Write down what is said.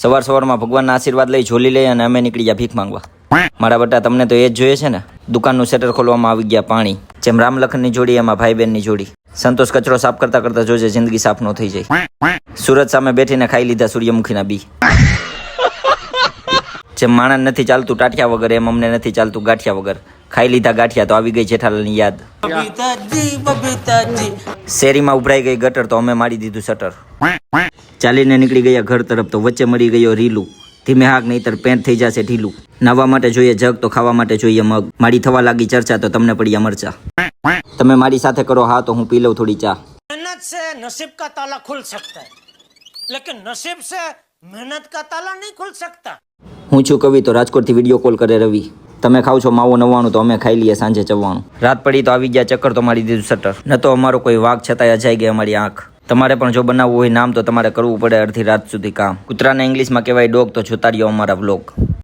સવાર સવારમાં ભગવાનના આશીર્વાદ લઈ ઝોલી લઈ અને અમે નીકળી ગયા ભીખ માંગવા. મારા બટા તમને તો એ જ જોઈએ છે ને. દુકાનનું શટર ખોલવામાં આવી ગયા પાણી. જેમ રામ લખનની જોડી એમાં ભાઈ બહેનની જોડી. સંતોષ કચરો સાફ કરતા કરતા જોજે જિંદગી સાફ ન થઈ જાય. સુરત સામે બેઠીને ખાઈ લીધા સૂર્યમુખીના બી. જેમ માણસ નથી ચાલતું ટાટિયા વગર એમ અમને નથી ચાલતું ગાંઠિયા વગર. ખાઈ લીધા ગાંઠિયા તો આવી ગઈ જેઠાલાલની યાદ. શેરીમાં ઉભરાઈ ગઈ ગટર તો અમે મારી દીધું શટર. ચાલીને નીકળી ગયા ઘર તરફ તો વચ્ચે મળી ગયો રીલું. ધીમે હાક નહીતર પેન્ટ થઈ જશે ઢીલું. નાવા માટે જોઈએ જગ તો ખાવા માટે જોઈએ મગ. મારી થવા લાગી ચર્ચા તો તમને પડ્યા મરચા. તમે મારી સાથે કરો હા તો હું પી લઉં થોડી ચા. मेहनत से नसीब का ताला खुल सकता है लेकिन नसीब से मेहनत का ताला नहीं खुल सकता. હું છું કવિ તો રાજકોટથી વિડીયો કોલ કરે રવિ. તમે ખાવ છો માવો 99 તો અમે ખાઈ લઈએ સાંજે 94. રાત પડી તો આવી ગયા ચક્કર તો મારી દીધું શટર. ન તો અમારો કોઈ વાઘ છતાંય અજાઈ ગઈ અમારી આંખ. તમારે પણ જો બનાવવું હોય નામ તો તમારે કરવું પડે અડધી રાત સુધી કામ. કૂતરાને ઇંગ્લિશમાં કહેવાય ડોગ તો જોતા રહ્યો અમારા વ્લોગ.